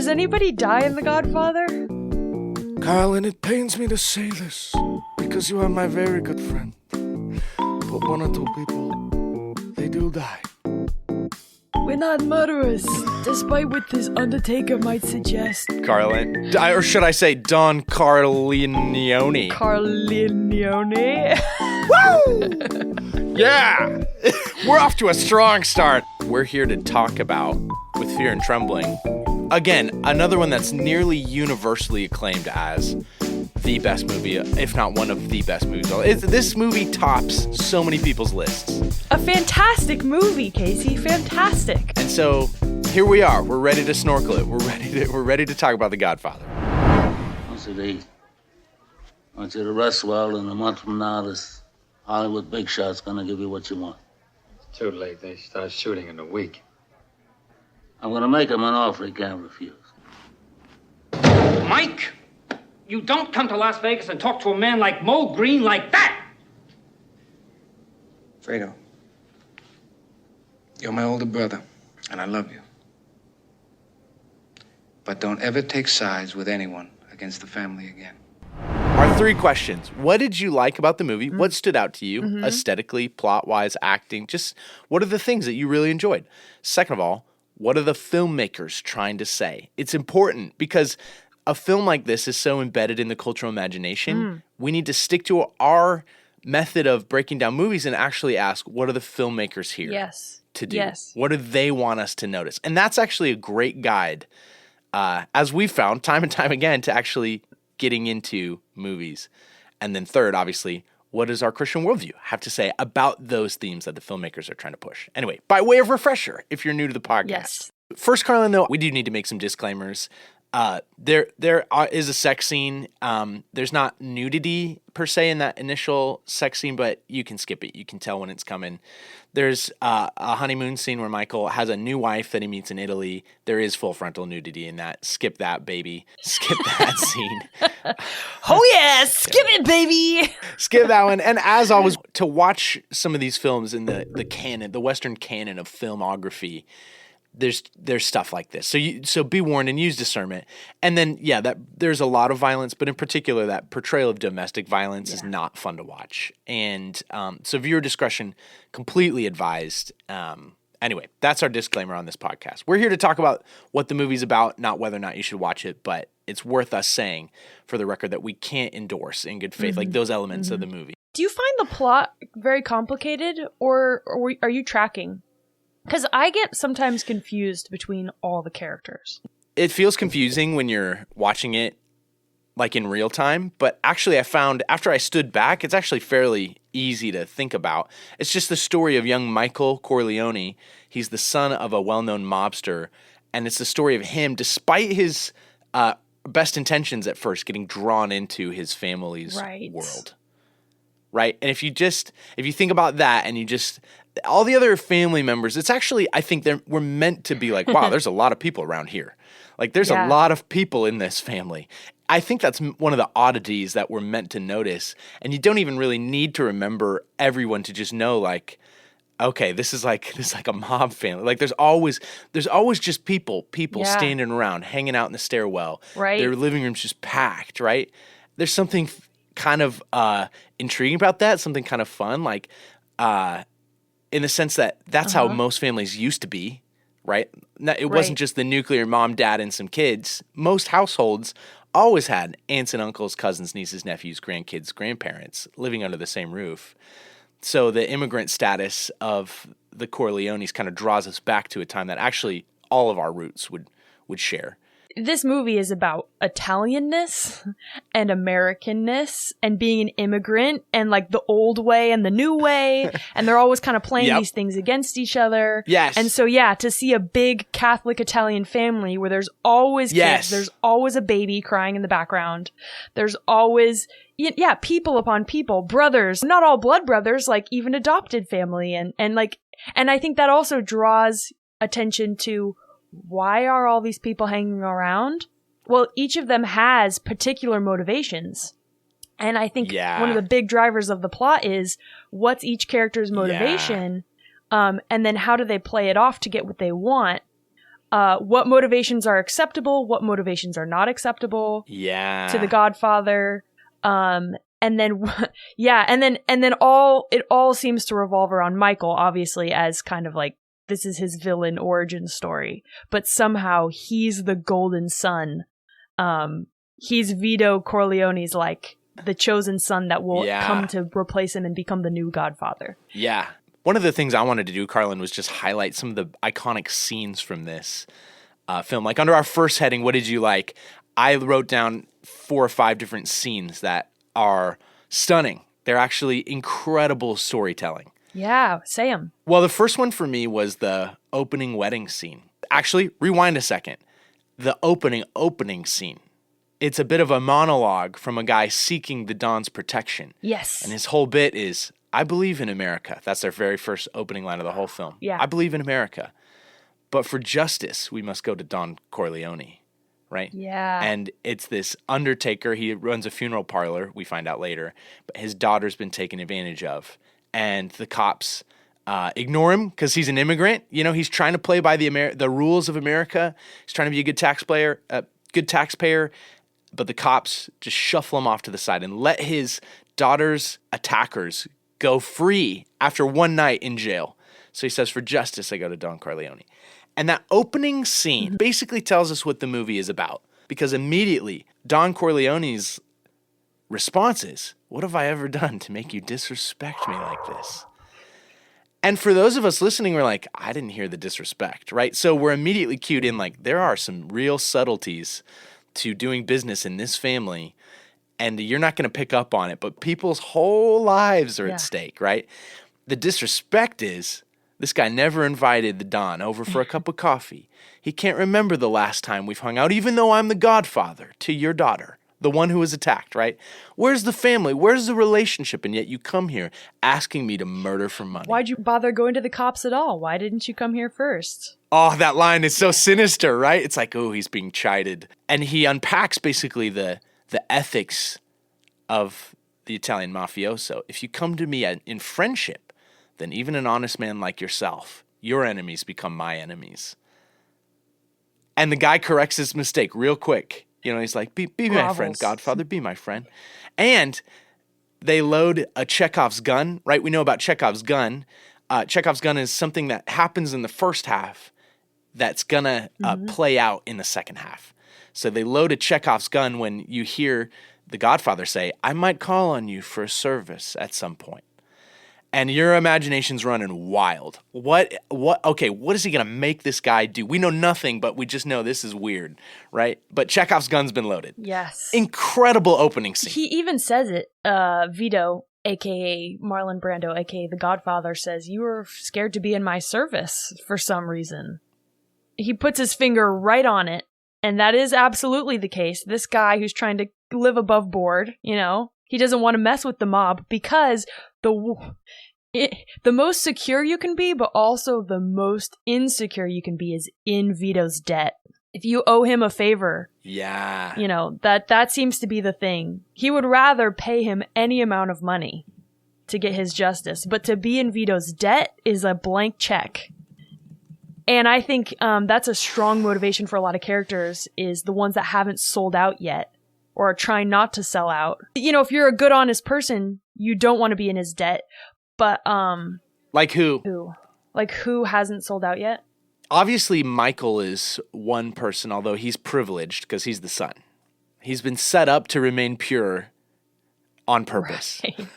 Does anybody die in The Godfather? Carlin, it pains me to say this, because you are my very good friend. But one or two people, they do die. We're not murderers, despite what this Undertaker might suggest. Carlin, or should I say Don Carlignone? Carlignone? Woo! Yeah! We're off to a strong start. We're here to talk about With Fear and Trembling. Again, another one that's nearly universally acclaimed as the best movie, if not one of the best movies. This movie tops so many people's lists. A fantastic movie, Casey. Fantastic. And so here we are. We're ready to snorkel it. We're ready to talk about The Godfather. What's it eat? I want you to rest well, and a month from now, this Hollywood big shot's gonna give you what you want. It's too late. They start shooting in a week. I'm gonna make him an offer he can't refuse. Mike, you don't come to Las Vegas and talk to a man like Mo Green like that! Fredo, you're my older brother, and I love you. But don't ever take sides with anyone against the family again. Our three questions. What did you like about the movie? What stood out to you aesthetically, plot-wise, acting? Just what are the things that you really enjoyed? Second of all, what are the filmmakers trying to say? It's important because a film like this is so embedded in the cultural imagination. We need to stick to our method of breaking down movies and actually ask, what are the filmmakers here to do? What do they want us to notice? And that's actually a great guide, as we've found time and time again, to actually getting into movies. And then third, obviously, what does our Christian worldview have to say about those themes that the filmmakers are trying to push? Anyway, by way of refresher, if you're new to the podcast. First, Carlin, though, we do need to make some disclaimers. There is a sex scene. There's not nudity per se in that initial sex scene, but you can skip it. You can tell when it's coming. There's a honeymoon scene where Michael has a new wife that he meets in Italy. There is full frontal nudity in that. Skip that, baby. Skip that scene. Oh yeah, skip it, baby. Skip that one. And as always, to watch some of these films in the canon, the Western canon of filmography, there's stuff like this. So be warned and use discernment. And then, that there's a lot of violence, but in particular, that portrayal of domestic violence is not fun to watch. And so viewer discretion completely advised. Anyway, that's our disclaimer on this podcast. We're here to talk about what the movie's about, not whether or not you should watch it, but it's worth us saying for the record that we can't endorse in good faith, like those elements of the movie. Do you find the plot very complicated, or are you tracking? Because I get sometimes confused between all the characters. It feels confusing when you're watching it like in real time, but actually I found after I stood back, it's actually fairly easy to think about. It's just the story of young Michael Corleone. He's the son of a well-known mobster, and it's the story of him, despite his best intentions at first, getting drawn into his family's world. Right? And if you think about that and you just, all the other family members, it's actually, I think we're meant to be like, wow, there's a lot of people around here. Like there's a lot of people in this family. I think that's one of the oddities that we're meant to notice. And you don't even really need to remember everyone to just know like, okay, this is like a mob family. Like there's always just people standing around, hanging out in the stairwell. Right. Their living room's just packed, right? There's something kind of intriguing about that, something kind of fun, like in the sense that that's how most families used to be, right? It wasn't just the nuclear mom, dad, and some kids. Most households always had aunts and uncles, cousins, nieces, nephews, grandkids, grandparents living under the same roof. So the immigrant status of the Corleones kind of draws us back to a time that actually all of our roots would share. This movie is about Italianness and Americanness and being an immigrant and like the old way and the new way. And they're always kind of playing these things against each other. Yes. And so, to see a big Catholic Italian family where there's always kids, there's always a baby crying in the background. There's always, people upon people, brothers, not all blood brothers, like even adopted family. And I think that also draws attention to, why are all these people hanging around? Well, each of them has particular motivations. And I think one of the big drivers of the plot is what's each character's motivation, and then how do they play it off to get what they want. what motivations are acceptable, what motivations are not acceptable. Yeah. To the Godfather. And then, yeah, and then it all seems to revolve around Michael, obviously, as kind of like, this is his villain origin story. But somehow he's the golden son. He's Vito Corleone's like the chosen son that will come to replace him and become the new Godfather. Yeah. One of the things I wanted to do, Carlin, was just highlight some of the iconic scenes from this film. Like under our first heading, what did you like? I wrote down 4 or 5 different scenes that are stunning. They're actually incredible storytelling. Yeah, say them. Well, the first one for me was the opening wedding scene. Actually, rewind a second. The opening scene. It's a bit of a monologue from a guy seeking the Don's protection. Yes. And his whole bit is, I believe in America. That's their very first opening line of the whole film. Yeah. I believe in America. But for justice, we must go to Don Corleone, right? Yeah. And it's this undertaker. He runs a funeral parlor, we find out later. But his daughter's been taken advantage of. And the cops ignore him because he's an immigrant. You know, he's trying to play by the rules of America. He's trying to be a good taxpayer. But the cops just shuffle him off to the side and let his daughter's attackers go free after one night in jail. So he says, for justice, I go to Don Corleone. And that opening scene basically tells us what the movie is about. Because immediately, Don Corleone's response is, what have I ever done to make you disrespect me like this? And for those of us listening, we're like, I didn't hear the disrespect, right? So we're immediately cued in like, there are some real subtleties to doing business in this family, and you're not going to pick up on it, but people's whole lives are at stake, right? The disrespect is this guy never invited the Don over for a cup of coffee. He can't remember the last time we've hung out, even though I'm the godfather to your daughter, the one who was attacked, right? Where's the family? Where's the relationship? And yet you come here asking me to murder for money. Why'd you bother going to the cops at all? Why didn't you come here first? Oh, that line is so sinister, right? It's like, oh, he's being chided. And he unpacks basically the ethics of the Italian mafioso. If you come to me in friendship, then even an honest man like yourself, your enemies become my enemies. And the guy corrects his mistake real quick. You know, he's like, be my friend, Godfather, be my friend. And they load a Chekhov's gun, right? We know about Chekhov's gun. Chekhov's gun is something that happens in the first half that's going to play out in the second half. So they load a Chekhov's gun when you hear the Godfather say, I might call on you for a service at some point. And your imagination's running wild. Okay, what is he going to make this guy do? We know nothing, but we just know this is weird, right? But Chekhov's gun's been loaded. Yes. Incredible opening scene. He even says it. Vito, a.k.a. Marlon Brando, a.k.a. the Godfather, says, you were scared to be in my service for some reason. He puts his finger right on it, and that is absolutely the case. This guy who's trying to live above board, you know, he doesn't want to mess with the mob because the most secure you can be, but also the most insecure you can be is in Vito's debt. If you owe him a favor, you know, that seems to be the thing. He would rather pay him any amount of money to get his justice, but to be in Vito's debt is a blank check. And I think that's a strong motivation for a lot of characters, is the ones that haven't sold out yet or are trying not to sell out. You know, if you're a good, honest person, you don't want to be in his debt. But like who? Like who hasn't sold out yet? Obviously, Michael is one person, although he's privileged because he's the son. He's been set up to remain pure on purpose. Right.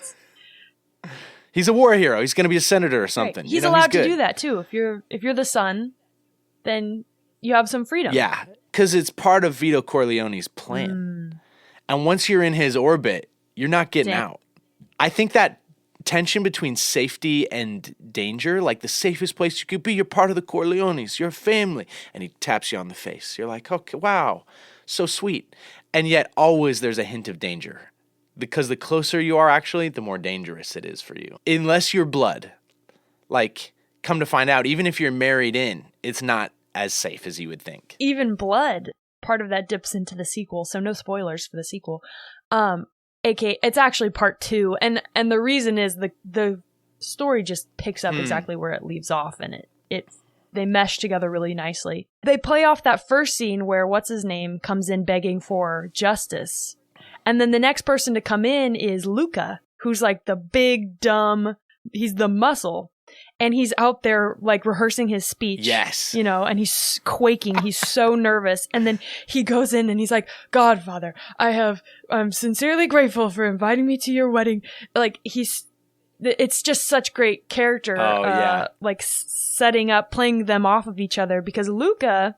He's a war hero. He's going to be a senator or something. Right. He's allowed to do that too. If you're the son, then you have some freedom. Yeah, because it's part of Vito Corleone's plan. And once you're in his orbit, you're not getting out. I think that tension between safety and danger, like the safest place you could be, you're part of the Corleones, you're family. And he taps you on the face. You're like, okay, wow, so sweet. And yet always there's a hint of danger. Because the closer you are, actually, the more dangerous it is for you. Unless you're blood. Like, come to find out, even if you're married in, it's not as safe as you would think. Even blood, part of that dips into the sequel, so no spoilers for the sequel. AKA, it's actually part 2, and the reason is the story just picks up exactly where it leaves off, and it they mesh together really nicely. They play off that first scene where what's his name comes in begging for justice. And then the next person to come in is Luca, who's like the big, dumb, he's the muscle. And he's out there like rehearsing his speech. Yes. You know, and he's quaking. He's so nervous. And then he goes in and he's like, Godfather, I'm sincerely grateful for inviting me to your wedding. Like it's just such great character. Like setting up, playing them off of each other, because Luca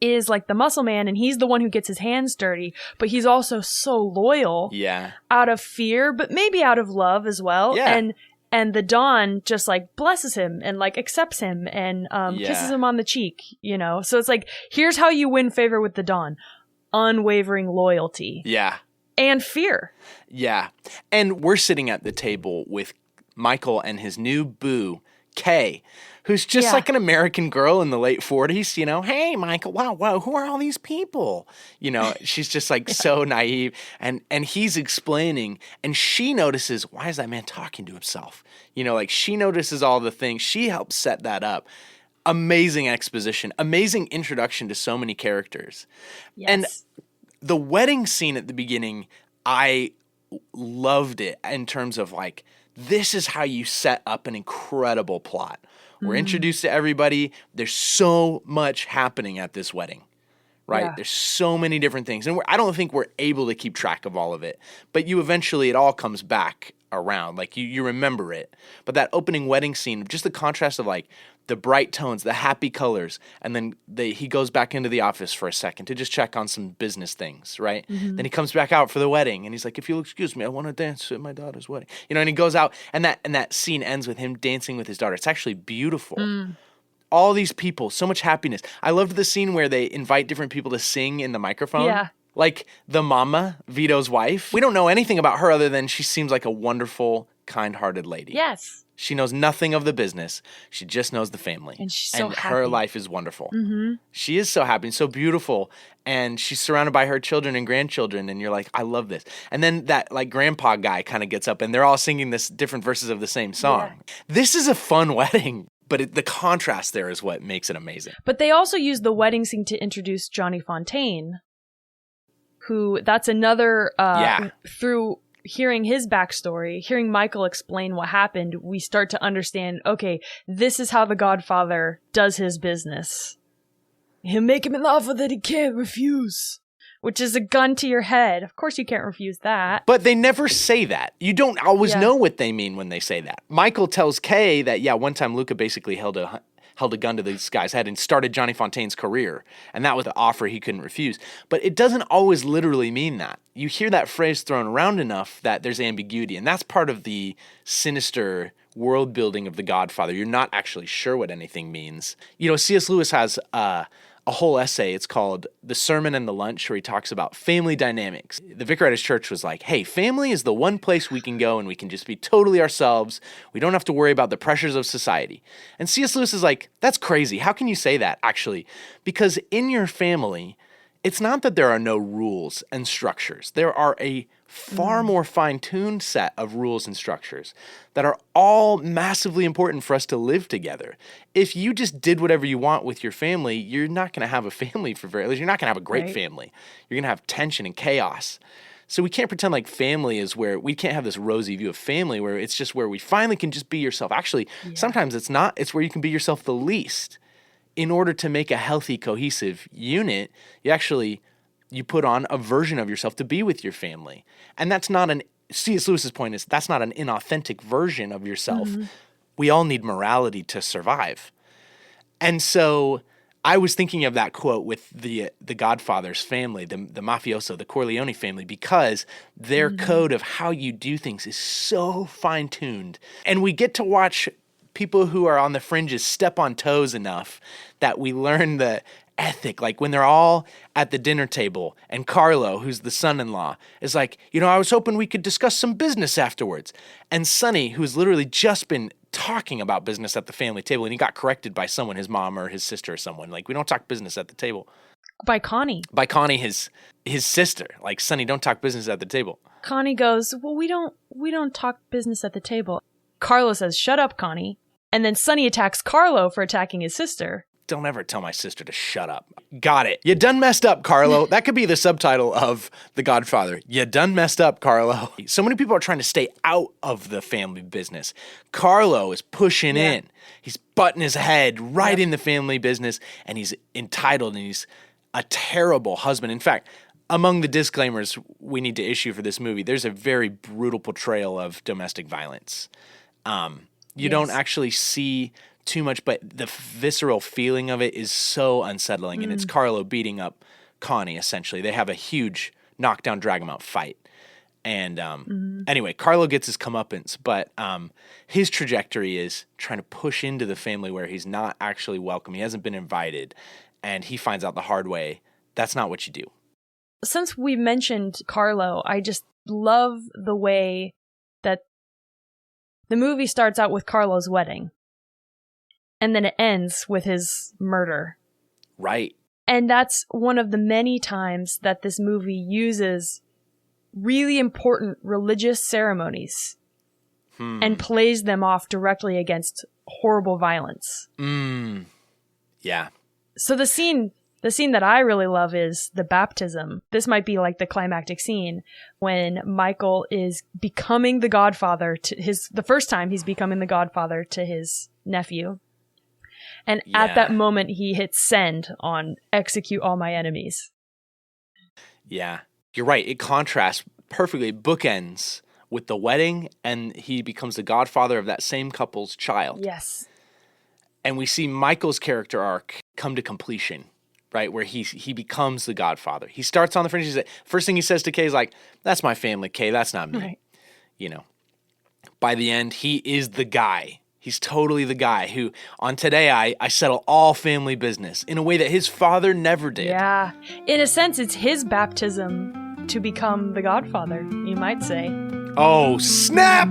is like the muscle man and he's the one who gets his hands dirty, but he's also so loyal. Yeah. Out of fear, but maybe out of love as well. Yeah. And the Don just like blesses him and like accepts him and kisses him on the cheek, you know? So it's like, here's how you win favor with the Don. Unwavering loyalty. Yeah. And fear. Yeah. And we're sitting at the table with Michael and his new boo, Kay, who's just like an American girl in the late 40s, you know, hey, Michael, wow, who are all these people? You know, she's just like so naive. And he's explaining, and she notices, why is that man talking to himself? You know, like she notices all the things. She helps set that up. Amazing exposition, amazing introduction to so many characters. Yes. And the wedding scene at the beginning, I loved it in terms of like, this is how you set up an incredible plot. We're introduced to everybody. There's so much happening at this wedding, right? Yeah. There's so many different things. And I don't think we're able to keep track of all of it. But it all comes back around. Like you remember it. But that opening wedding scene, just the contrast of like the bright tones, the happy colors, and then he goes back into the office for a second to just check on some business things, right? Mm-hmm. Then he comes back out for the wedding, and he's like, if you'll excuse me, I want to dance at my daughter's wedding. You know, and he goes out, and that scene ends with him dancing with his daughter. It's actually beautiful. All these people, so much happiness. I loved the scene where they invite different people to sing in the microphone. Yeah. Like the mama, Vito's wife. We don't know anything about her other than she seems like a wonderful, kind-hearted lady. Yes. She knows nothing of the business. She just knows the family. And she's so happy. Her life is wonderful. Mm-hmm. She is so happy and so beautiful. And she's surrounded by her children and grandchildren. And you're like, I love this. And then that like grandpa guy kind of gets up and they're all singing this different verses of the same song. Yeah. This is a fun wedding. But the contrast there is what makes it amazing. But they also use the wedding scene to introduce Johnny Fontaine, who that's another, through hearing his backstory, hearing Michael explain what happened, we start to understand, okay, this is how the Godfather does his business. He'll make him an offer that he can't refuse, which is a gun to your head. Of course you can't refuse that. But they never say that. You don't always know what they mean when they say that. Michael tells Kay that, one time Luca basically held a gun to this guy's head and started Johnny Fontaine's career. And that was the offer he couldn't refuse. But it doesn't always literally mean that. You hear that phrase thrown around enough that there's ambiguity. And that's part of the sinister world building of The Godfather. You're not actually sure what anything means. You know, C.S. Lewis has a whole essay. It's called The Sermon and the Lunch, where he talks about family dynamics. The vicar at his church was like, hey, family is the one place we can go and we can just be totally ourselves. We don't have to worry about the pressures of society. And C.S. Lewis is like, that's crazy. How can you say that, actually? Because in your family, it's not that there are no rules and structures. There are a far more fine-tuned set of rules and structures that are all massively important for us to live together. If you just did whatever you want with your family, you're not going to have a family for very long. You're not going to have a great family. You're going to have tension and chaos. So we can't pretend like family is where we can't have this rosy view of family where it's just where we finally can just be yourself. Actually, sometimes it's not. It's where you can be yourself the least. In order to make a healthy, cohesive unit, you put on a version of yourself to be with your family. And that's not C.S. Lewis's point is that's not an inauthentic version of yourself. Mm-hmm. We all need morality to survive. And so I was thinking of that quote with the Godfather's family, the mafioso, the Corleone family, because their code of how you do things is so fine-tuned. And we get to watch people who are on the fringes step on toes enough that we learn the ethic, like when they're all at the dinner table and Carlo, who's the son-in-law, is like, I was hoping we could discuss some business afterwards. And Sonny, who's literally just been talking about business at the family table, and he got corrected by someone, his mom or his sister or someone, like, we don't talk business at the table. By Connie, his sister, like, Sonny, don't talk business at the table. Connie goes, well, we don't talk business at the table. Carlo says, shut up, Connie. And then Sonny attacks Carlo for attacking his sister. Don't ever tell my sister to shut up. Got it. You done messed up, Carlo. That could be the subtitle of The Godfather. You done messed up, Carlo. So many people are trying to stay out of the family business. Carlo is pushing in. He's butting his head right in the family business, and he's entitled, and he's a terrible husband. In fact, among the disclaimers we need to issue for this movie, there's a very brutal portrayal of domestic violence. You don't actually see too much, but the visceral feeling of it is so unsettling. And it's Carlo beating up Connie, essentially. They have a huge knockdown, drag 'em out fight. And anyway, Carlo gets his comeuppance, but his trajectory is trying to push into the family where he's not actually welcome. He hasn't been invited, and he finds out the hard way. That's not what you do. Since we mentioned Carlo, I just love the way that the movie starts out with Carlo's wedding. And then it ends with his murder. Right. And that's one of the many times that this movie uses really important religious ceremonies and plays them off directly against horrible violence. Yeah. So the scene that I really love is the baptism. This might be like the climactic scene when Michael is becoming the godfather the first time he's becoming the godfather to his nephew. And at that moment, he hits send on execute all my enemies. Yeah, you're right. It contrasts perfectly, bookends with the wedding, and he becomes the godfather of that same couple's child. Yes. And we see Michael's character arc come to completion, right? Where he becomes the godfather. He starts on the fringe. First thing he says to Kay is like, "That's my family, Kay. That's not me." Right. You know, by the end, he is the guy. He's totally the guy who, on Today I settle all family business in a way that his father never did. Yeah. In a sense, it's his baptism to become the godfather, you might say. Oh, snap!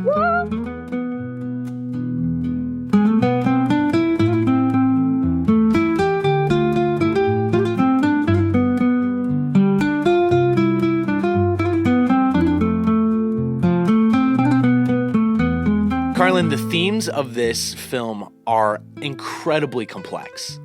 Carlin, the themes of this film are incredibly complex.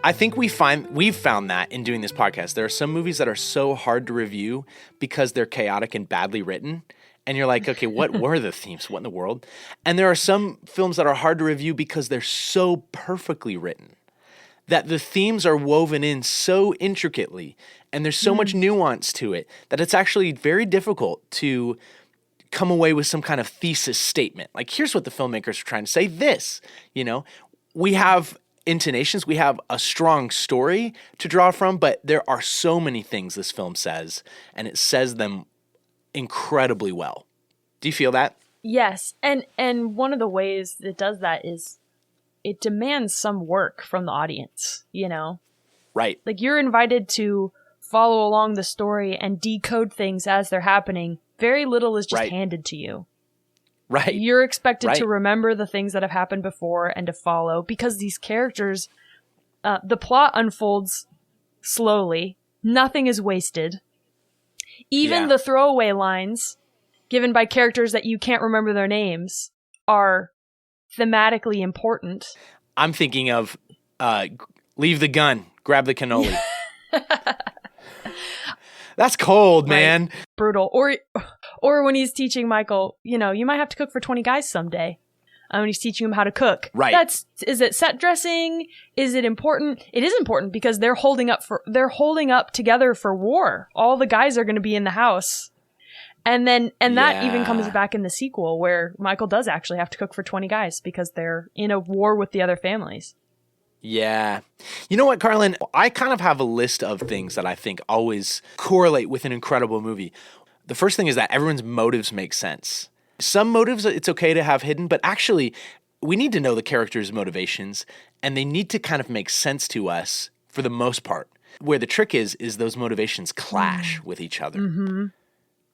I think we've found that in doing this podcast. There are some movies that are so hard to review because they're chaotic and badly written. And you're like, okay, what were the themes? What in the world? And there are some films that are hard to review because they're so perfectly written that the themes are woven in so intricately and there's so much nuance to it that it's actually very difficult to come away with some kind of thesis statement. Like, here's what the filmmakers are trying to say. This, we have intonations, we have a strong story to draw from, but there are so many things this film says, and it says them incredibly well. Do you feel that? Yes. And one of the ways it does that is it demands some work from the audience, Right. Like, you're invited to follow along the story and decode things as they're happening. Very little is just handed to you. Right. You're expected to remember the things that have happened before and to follow because these characters, the plot unfolds slowly. Nothing is wasted. Even the throwaway lines given by characters that you can't remember their names are thematically important. I'm thinking of leave the gun, grab the cannoli. That's cold, man. Right. Brutal. Or when he's teaching Michael, you might have to cook for 20 guys someday. When he's teaching him how to cook. Right. Is it set dressing? Is it important? It is important because they're holding up together for war. All the guys are going to be in the house. And that even comes back in the sequel where Michael does actually have to cook for 20 guys because they're in a war with the other families. Yeah. You know what, Carlin? I kind of have a list of things that I think always correlate with an incredible movie. The first thing is that everyone's motives make sense. Some motives it's okay to have hidden, but actually we need to know the characters' motivations and they need to kind of make sense to us for the most part. Where the trick is those motivations clash with each other. Mm-hmm.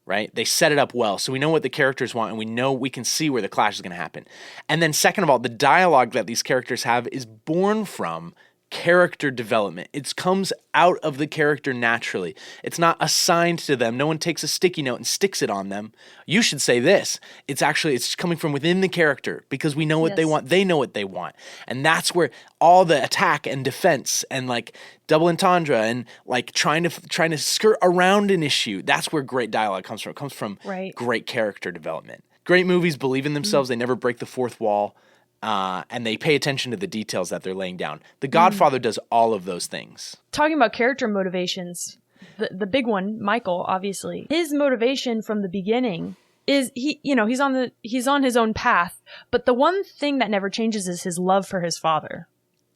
Right? They set it up well. So we know what the characters want and we can see where the clash is going to happen. And then second of all, the dialogue that these characters have is born from character development. It comes out of the character naturally. It's not assigned to them. No one takes a sticky note and sticks it on them. You should say this. It's coming from within the character because we know what they want. They know what they want. And that's where all the attack and defense and like double entendre and like trying to skirt around an issue. That's where great dialogue comes from. It comes from great character development. Great movies believe in themselves. They never break the fourth wall. And they pay attention to the details that they're laying down. The Godfather does all of those things. Talking about character motivations, the big one, Michael, obviously, his motivation from the beginning is he's on his own path, but the one thing that never changes is his love for his father.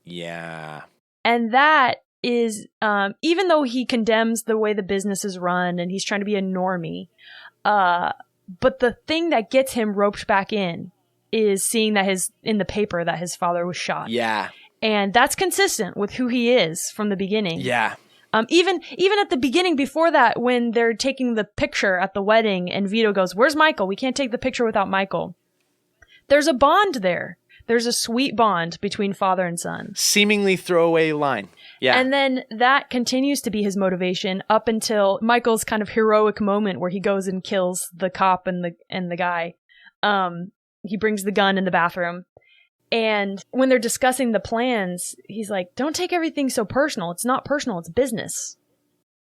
Yeah. And that is, even though he condemns the way the business is run and he's trying to be a normie, but the thing that gets him roped back in is seeing that in the paper that his father was shot. Yeah. And that's consistent with who he is from the beginning. Yeah. Even at the beginning before that, when they're taking the picture at the wedding and Vito goes, "Where's Michael? We can't take the picture without Michael." There's a bond there. There's a sweet bond between father and son. Seemingly throwaway line. Yeah. And then that continues to be his motivation up until Michael's kind of heroic moment where he goes and kills the cop and the guy. He brings the gun in the bathroom. And when they're discussing the plans, he's like, "Don't take everything so personal. It's not personal. It's business."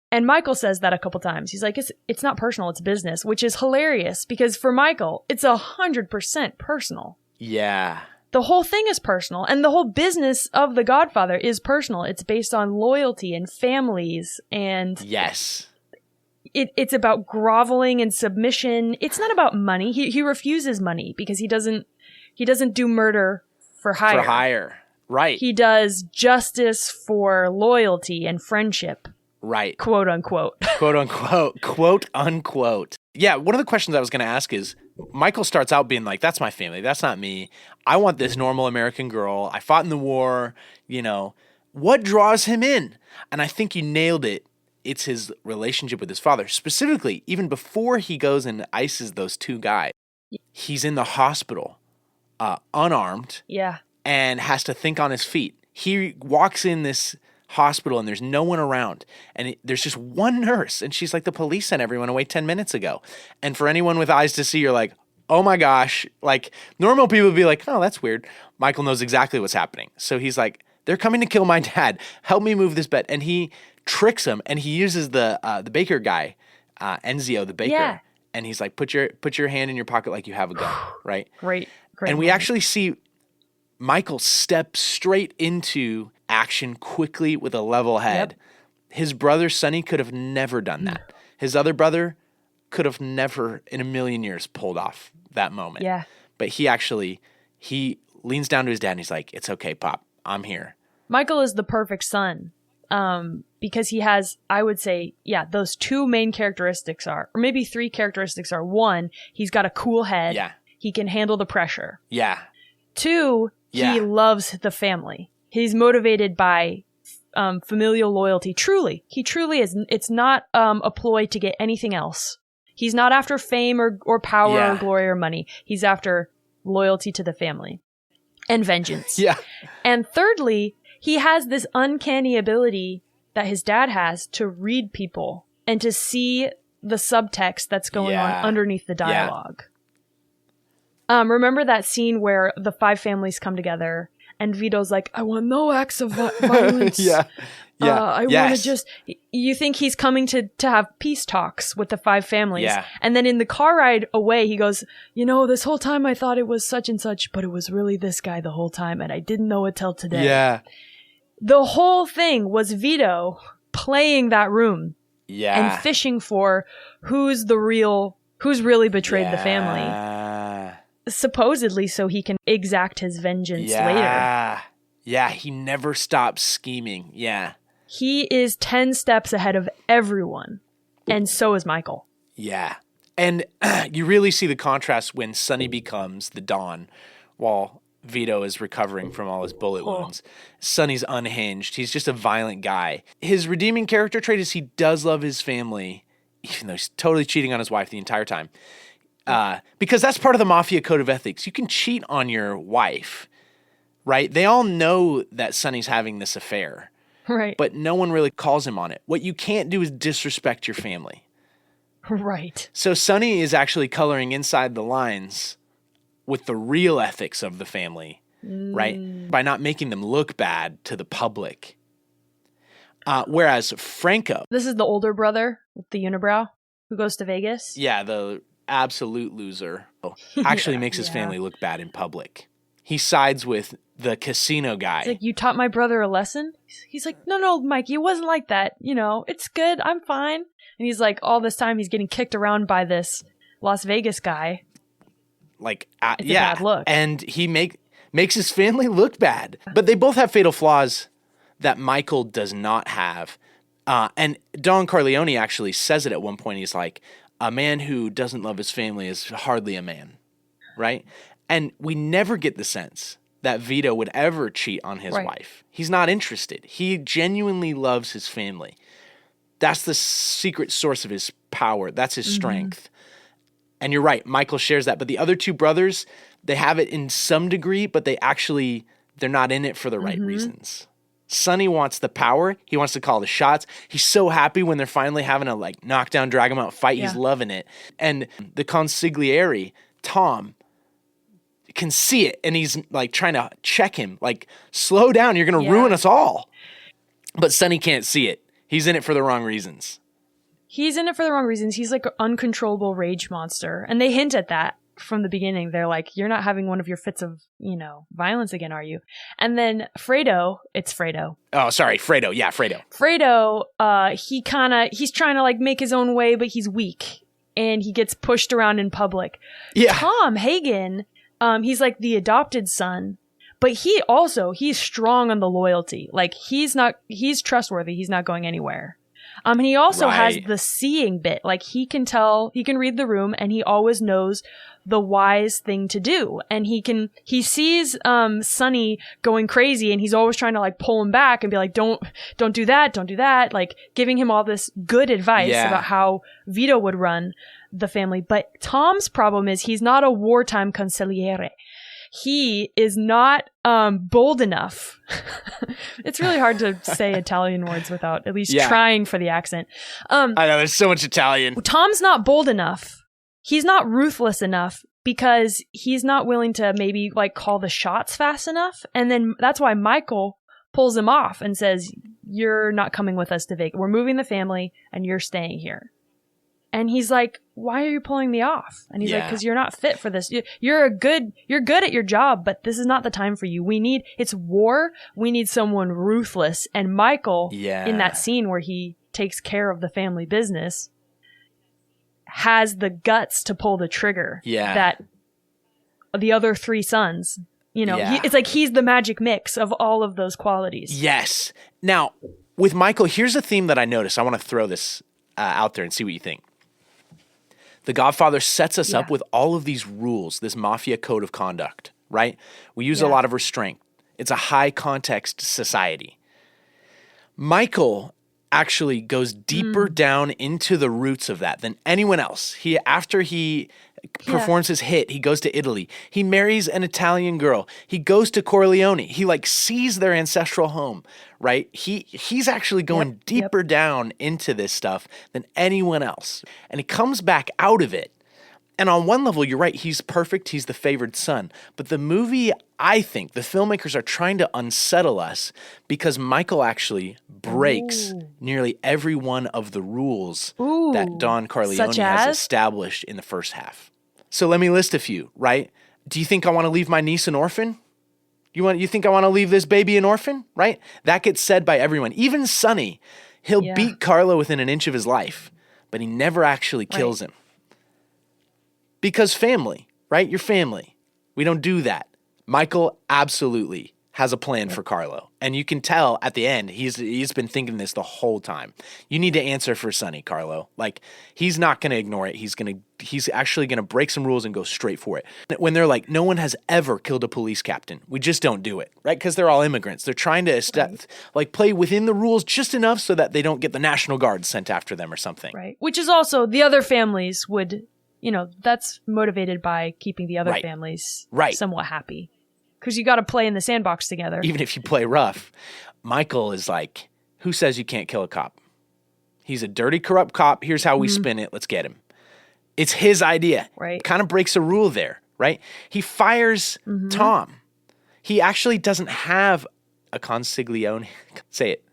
And Michael says that a couple times. He's like, it's not personal. It's business, which is hilarious because for Michael, it's 100% personal. Yeah. The whole thing is personal. And the whole business of The Godfather is personal. It's based on loyalty and families and... Yes. It's about groveling and submission. It's not about money. He refuses money because he doesn't do murder for hire. For hire. Right. He does justice for loyalty and friendship. Right. Quote unquote. Quote unquote. Quote unquote. Yeah, one of the questions I was going to ask is, Michael starts out being like, "That's my family. That's not me. I want this normal American girl. I fought in the war." What draws him in? And I think you nailed it. It's his relationship with his father. Specifically, even before he goes and ices those two guys, he's in the hospital, unarmed, and has to think on his feet. He walks in this hospital and there's no one around, and there's just one nurse, and she's like, "The police sent everyone away 10 minutes ago." And for anyone with eyes to see, you're like, oh my gosh. Like, normal people would be like, "Oh, that's weird." Michael knows exactly what's happening. So he's like, "They're coming to kill my dad. Help me move this bed." And he tricks him, and he uses the baker guy, Enzio, the baker, and he's like, put your hand in your pocket like you have a gun, right? Great. And we actually see Michael step straight into action quickly with a level head. Yep. His brother Sonny could have never done that. His other brother could have never in a million years pulled off that moment. Yeah. But he leans down to his dad and he's like, "It's okay, Pop. I'm here." Michael is the perfect son. Because he has, I would say, those two main characteristics or maybe three characteristics are: one, he's got a cool head. Yeah. He can handle the pressure. Yeah. Two, he loves the family. He's motivated by familial loyalty. Truly. He truly is. It's not a ploy to get anything else. He's not after fame or power or glory or money. He's after loyalty to the family and vengeance. Yeah. And thirdly, he has this uncanny ability that his dad has to read people and to see the subtext that's going on underneath the dialogue. Remember that scene where the five families come together and Vito's like, "I want no acts of violence." I want to just... You think he's coming to have peace talks with the five families. Yeah. And then in the car ride away, he goes, "This whole time I thought it was such and such, but it was really this guy the whole time, and I didn't know it till today." Yeah. The whole thing was Vito playing that room. Yeah. And fishing for who's really betrayed the family. Supposedly so he can exact his vengeance later. Yeah, he never stops scheming. Yeah. He is 10 steps ahead of everyone. And so is Michael. Yeah. And you really see the contrast when Sonny becomes the Don while Vito is recovering from all his bullet wounds. Sonny's unhinged. He's just a violent guy. His redeeming character trait is he does love his family, even though he's totally cheating on his wife the entire time. Because that's part of the mafia code of ethics. You can cheat on your wife, right? They all know that Sonny's having this affair. Right. But no one really calls him on it. What you can't do is disrespect your family. Right. So Sonny is actually coloring inside the lines with the real ethics of the family, right? By not making them look bad to the public. Whereas Franco... This is the older brother with the unibrow who goes to Vegas. Yeah, the absolute loser. Actually makes his family look bad in public. He sides with the casino guy. It's like, you taught my brother a lesson? He's like, no, Mikey, it wasn't like that. You know, it's good. I'm fine. And he's like, all this time he's getting kicked around by this Las Vegas guy. Like, it's a bad look. And he makes his family look bad. But they both have fatal flaws that Michael does not have. And Don Corleone actually says it at one point. He's like, a man who doesn't love his family is hardly a man, right? And we never get the sense that Vito would ever cheat on his wife. He's not interested. He genuinely loves his family. That's the secret source of his power. That's his strength. And you're right, Michael shares that. But the other two brothers, they have it in some degree, but they're not in it for the right reasons. Sonny wants the power. He wants to call the shots. He's so happy when they're finally having a knockdown, drag him out fight. Yeah. He's loving it. And the consigliere, Tom, can see it, and he's trying to check him, slow down, you're going to ruin us all. But Sonny can't see it. He's in it for the wrong reasons. He's in it for the wrong reasons. He's like an uncontrollable rage monster. And they hint at that from the beginning. They're like, you're not having one of your fits of, violence again, are you? And then it's Fredo. Oh, sorry, Fredo. Yeah, Fredo. Fredo, he's trying to make his own way, but he's weak. And he gets pushed around in public. Yeah. Tom Hagen, he's like the adopted son, but he's strong on the loyalty. He's trustworthy. He's not going anywhere. And he also has the seeing bit. He can read the room, and he always knows the wise thing to do. And he sees Sonny going crazy, and he's always trying to pull him back and be like, don't do that, giving him all this good advice about how Vito would run the family. But Tom's problem is he's not a wartime consigliere. He is not bold enough. It's really hard to say Italian words without at least trying for the accent. I know, there's so much Italian. Tom's not bold enough. He's not ruthless enough because he's not willing to maybe call the shots fast enough. And then that's why Michael pulls him off and says, you're not coming with us to Vegas. We're moving the family and you're staying here. And he's like, why are you pulling me off? And he's like, because you're not fit for this. You're good at your job, but this is not the time for you. It's war. We need someone ruthless. And Michael, in that scene where he takes care of the family business, has the guts to pull the trigger. Yeah. That the other three sons, it's like he's the magic mix of all of those qualities. Yes. Now, with Michael, here's a theme that I noticed. I want to throw this out there and see what you think. The Godfather sets us up with all of these rules, this mafia code of conduct, right? We use a lot of restraint. It's a high context society. Michael actually goes deeper down into the roots of that than anyone else. After he performs his hit, he goes to Italy. He marries an Italian girl. He goes to Corleone. He sees their ancestral home, right? He's actually going deeper down into this stuff than anyone else. And he comes back out of it. And on one level, you're right, he's perfect, he's the favored son. But the movie, I think, the filmmakers are trying to unsettle us because Michael actually breaks nearly every one of the rules that Don Corleone has established in the first half. So let me list a few, right? Do you think I want to leave my niece an orphan? You think I want to leave this baby an orphan, right? That gets said by everyone. Even Sonny, he'll beat Carlo within an inch of his life, but he never actually kills him. Because family, right? Your family. We don't do that. Michael absolutely has a plan for Carlo. And you can tell at the end, he's been thinking this the whole time. You need to answer for Sonny, Carlo. He's not going to ignore it. He's actually going to break some rules and go straight for it. When they're like, no one has ever killed a police captain. We just don't do it, right? Because they're all immigrants. They're trying to play within the rules just enough so that they don't get the National Guard sent after them or something. Right. Which is also the other families would... that's motivated by keeping the other families somewhat happy. Because you got to play in the sandbox together. Even if you play rough, Michael is like, who says you can't kill a cop? He's a dirty, corrupt cop. Here's how we spin it. Let's get him. It's his idea. Right. Kind of breaks a rule there, right? He fires Tom. He actually doesn't have a consiglione. Say it.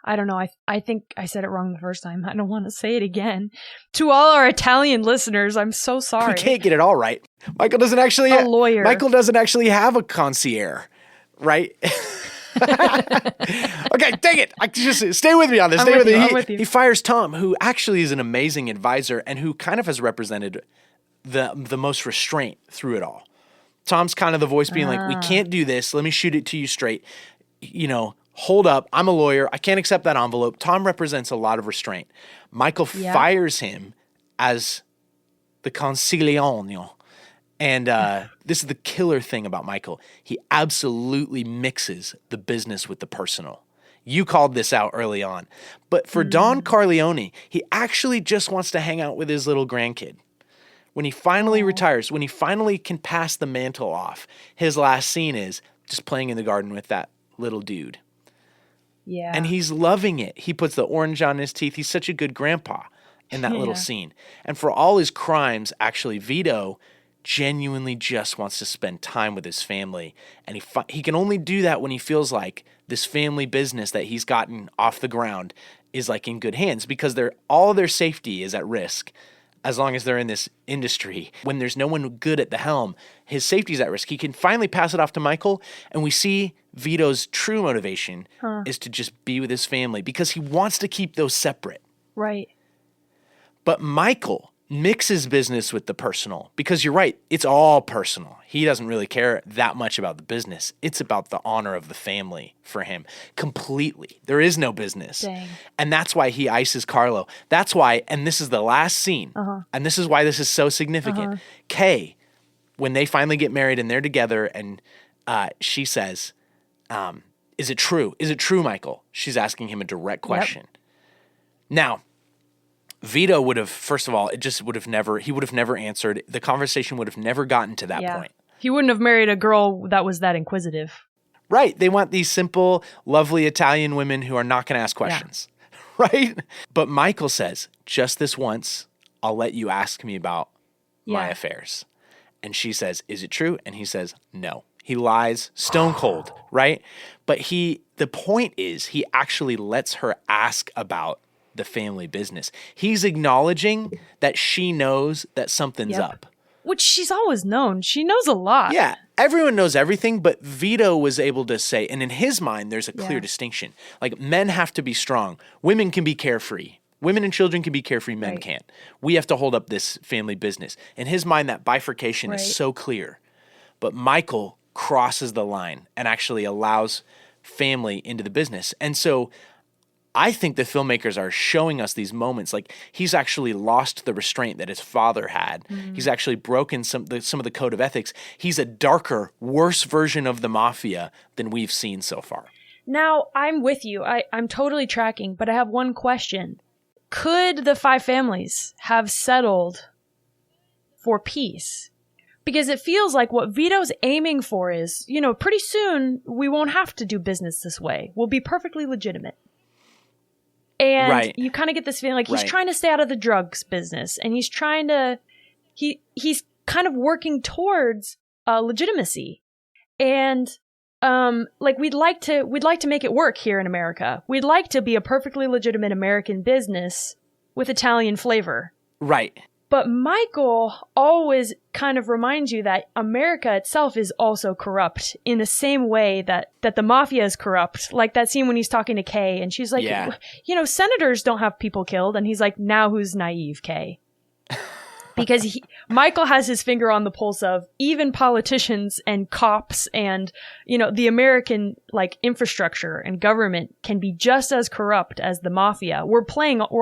I don't know. I think I said it wrong the first time. I don't want to say it again. To all our Italian listeners, I'm so sorry. We can't get it all right. Michael doesn't actually a lawyer. Michael doesn't actually have a concierge, right? Okay, dang it. I just stay with me on this. I'm with you. He fires Tom, who actually is an amazing advisor and who kind of has represented the most restraint through it all. Tom's kind of the voice being like, we can't do this. Let me shoot it to you straight. Hold up. I'm a lawyer. I can't accept that envelope. Tom represents a lot of restraint. Michael fires him as the consiglione. And this is the killer thing about Michael. He absolutely mixes the business with the personal. You called this out early on. But for Don Corleone, he actually just wants to hang out with his little grandkid. When he finally retires, when he finally can pass the mantle off, his last scene is just playing in the garden with that little dude. Yeah. And he's loving it. He puts the orange on his teeth. He's such a good grandpa in that little scene. And for all his crimes, actually, Vito genuinely just wants to spend time with his family. And he can only do that when he feels like this family business that he's gotten off the ground is like in good hands, because all their safety is at risk. As long as they're in this industry, when there's no one good at the helm, his safety's at risk. He can finally pass it off to Michael, and we see Vito's true motivation is to just be with his family because he wants to keep those separate. Right. But Michael mixes business with the personal because you're right, it's all personal. He doesn't really care that much about the business. It's about the honor of the family for him completely. There is no business. Dang. And that's why he ices Carlo. That's why, and this is the last scene, and this is why this is so significant. Kay, when they finally get married and they're together and she says, is it true? Is it true, Michael? She's asking him a direct question. Yep. Now, Vito would have, first of all, he would have never answered. The conversation would have never gotten to that point. He wouldn't have married a girl that was that inquisitive. Right. They want these simple, lovely Italian women who are not going to ask questions. Yeah. Right? But Michael says, just this once, I'll let you ask me about my affairs. And she says, is it true? And he says, no. He lies stone cold, right? But the point is, he actually lets her ask about the family business. He's acknowledging that she knows that something's up. Which she's always known. She knows a lot. Yeah. Everyone knows everything, but Vito was able to say, and in his mind, there's a clear distinction. Like, men have to be strong. Women can be carefree. Women and children can be carefree. Men can't. We have to hold up this family business. In his mind, that bifurcation is so clear. But Michael crosses the line and actually allows family into the business. And so I think the filmmakers are showing us these moments. Like, he's actually lost the restraint that his father had. He's actually broken some of the code of ethics. He's a darker, worse version of the mafia than we've seen so far. Now, I'm with you. I'm totally tracking, but I have one question. Could the five families have settled for peace? Because it feels like what Vito's aiming for is, pretty soon we won't have to do business this way. We'll be perfectly legitimate. And you kind of get this feeling like he's trying to stay out of the drugs business, and he's trying to, he's kind of working towards legitimacy. And we'd like to make it work here in America. We'd like to be a perfectly legitimate American business with Italian flavor. Right. But Michael always kind of reminds you that America itself is also corrupt in the same way that the mafia is corrupt. Like that scene when he's talking to Kay and she's like, senators don't have people killed. And he's like, now who's naive, Kay? Because Michael has his finger on the pulse of even politicians and cops and, the American infrastructure and government can be just as corrupt as the mafia. We're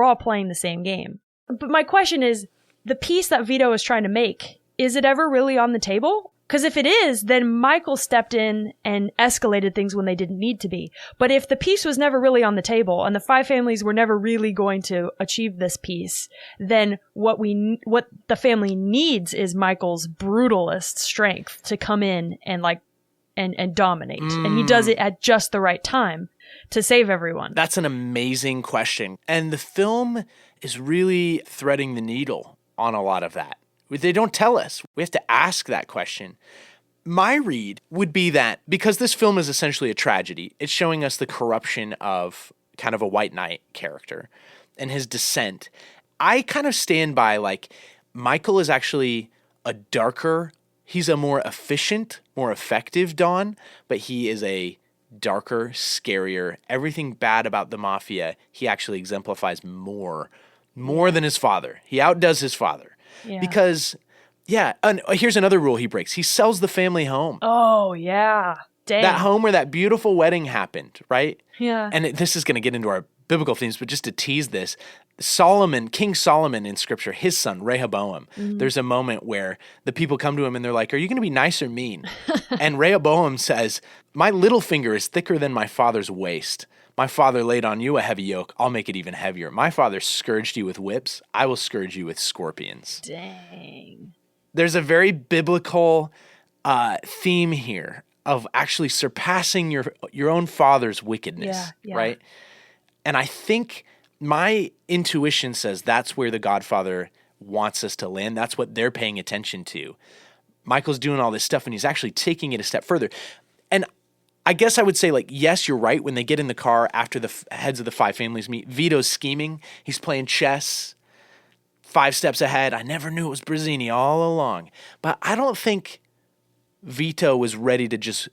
all playing the same game. But my question is, the peace that Vito is trying to make, is it ever really on the table? Because if it is, then Michael stepped in and escalated things when they didn't need to be. But if the peace was never really on the table and the five families were never really going to achieve this peace, then what the family needs is Michael's brutalist strength to come in and and dominate. And he does it at just the right time to save everyone. That's an amazing question. And the film is really threading the needle on a lot of that. They don't tell us. We have to ask that question. My read would be that because this film is essentially a tragedy, it's showing us the corruption of kind of a white knight character and his descent. I kind of stand by Michael is actually he's a more efficient, more effective Don, but he is a darker, scarier, everything bad about the mafia, he actually exemplifies more than his father. He outdoes his father. Yeah. Because, and here's another rule he breaks. He sells the family home. Oh, yeah. Dang. That home where that beautiful wedding happened, right? Yeah. And this is going to get into our biblical themes, but just to tease this, King Solomon in Scripture, his son, Rehoboam, there's a moment where the people come to him and they're like, are you going to be nice or mean? And Rehoboam says, my little finger is thicker than my father's waist. My father laid on you a heavy yoke. I'll make it even heavier. My father scourged you with whips. I will scourge you with scorpions. Dang. There's a very biblical theme here of actually surpassing your own father's wickedness, right? And I think my intuition says that's where the Godfather wants us to land. That's what they're paying attention to. Michael's doing all this stuff, and he's actually taking it a step further. And I guess I would say, yes, you're right. When they get in the car after the heads of the five families meet, Vito's scheming. He's playing chess 5 steps ahead. I never knew it was Brazzini all along. But I don't think Vito was ready to just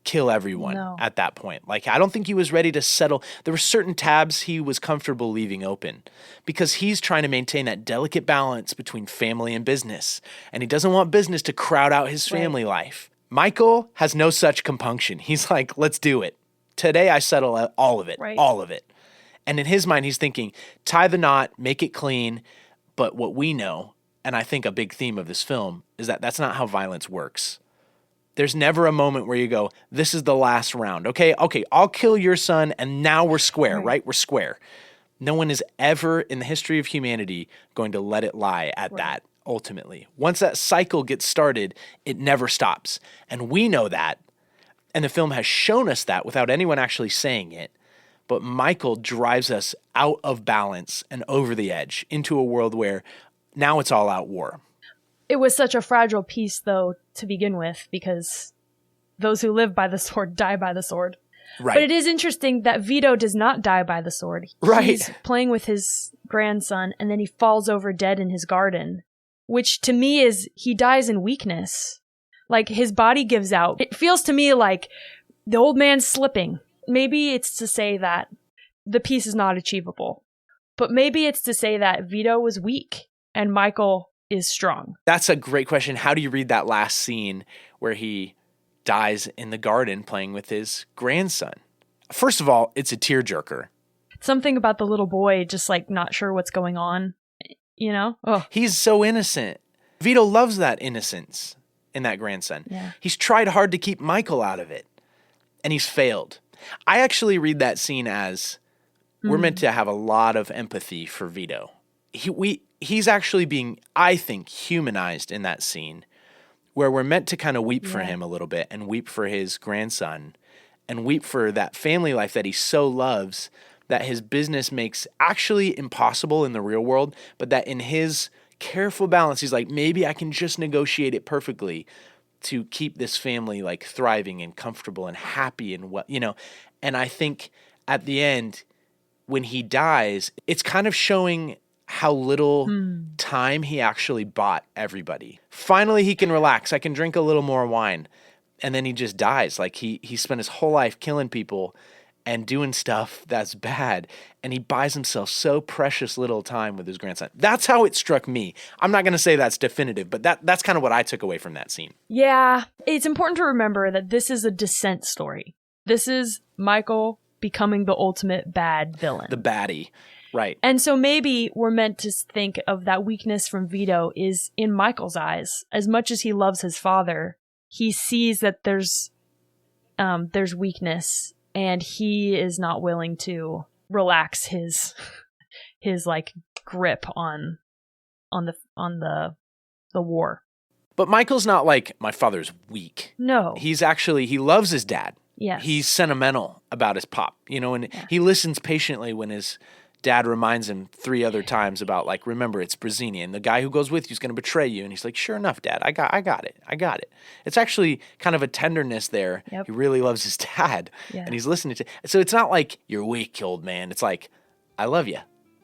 kill everyone at that point. I don't think he was ready to settle. There were certain tabs he was comfortable leaving open because he's trying to maintain that delicate balance between family and business. And he doesn't want business to crowd out his family life. Michael has no such compunction. He's like, let's do it. Today I settle all of it, all of it. And in his mind, he's thinking, tie the knot, make it clean. But what we know, and I think a big theme of this film, is that that's not how violence works. There's never a moment where you go, this is the last round. Okay, I'll kill your son, and now we're square, right? We're square. No one is ever in the history of humanity going to let it lie at that. Ultimately, once that cycle gets started, it never stops. And we know that. And the film has shown us that without anyone actually saying it. But Michael drives us out of balance and over the edge into a world where now it's all out war. It was such a fragile piece, though, to begin with, because those who live by the sword die by the sword. Right. But it is interesting that Vito does not die by the sword. Right. He's playing with his grandson, and then he falls over dead in his garden. Which to me is, he dies in weakness. His body gives out. It feels to me like the old man's slipping. Maybe it's to say that the peace is not achievable. But maybe it's to say that Vito was weak and Michael is strong. That's a great question. How do you read that last scene where he dies in the garden playing with his grandson? First of all, it's a tearjerker. Something about the little boy just not sure what's going on. Oh. He's so innocent. Vito loves that innocence in that grandson. Yeah. He's tried hard to keep Michael out of it, and he's failed. I actually read that scene as we're meant to have a lot of empathy for Vito. He's actually being, I think, humanized in that scene where we're meant to kind of weep for him a little bit and weep for his grandson and weep for that family life that he so loves, that his business makes actually impossible in the real world, but that in his careful balance, he's like, maybe I can just negotiate it perfectly to keep this family thriving and comfortable and happy and and I think at the end, when he dies, it's kind of showing how little time he actually bought everybody. Finally, he can relax. I can drink a little more wine. And then he just dies. He spent his whole life killing people and doing stuff that's bad. And he buys himself so precious little time with his grandson. That's how it struck me. I'm not going to say that's definitive, but that's kind of what I took away from that scene. Yeah. It's important to remember that this is a descent story. This is Michael becoming the ultimate bad villain. The baddie. Right. And so maybe we're meant to think of that weakness from Vito is in Michael's eyes. As much as he loves his father, he sees that there's weakness, and he is not willing to relax his like grip on the war. But Michael's not like, my father's weak. No. He loves his dad. Yes. He's sentimental about his pop, and he listens patiently when his dad reminds him 3 other times about, like, remember, it's Brazzini, and the guy who goes with you is going to betray you. And he's like, sure enough, Dad, I got it. It's actually kind of a tenderness there. Yep. He really loves his dad, and he's listening to. So it's not like, you're weak, old man. It's like, I love you,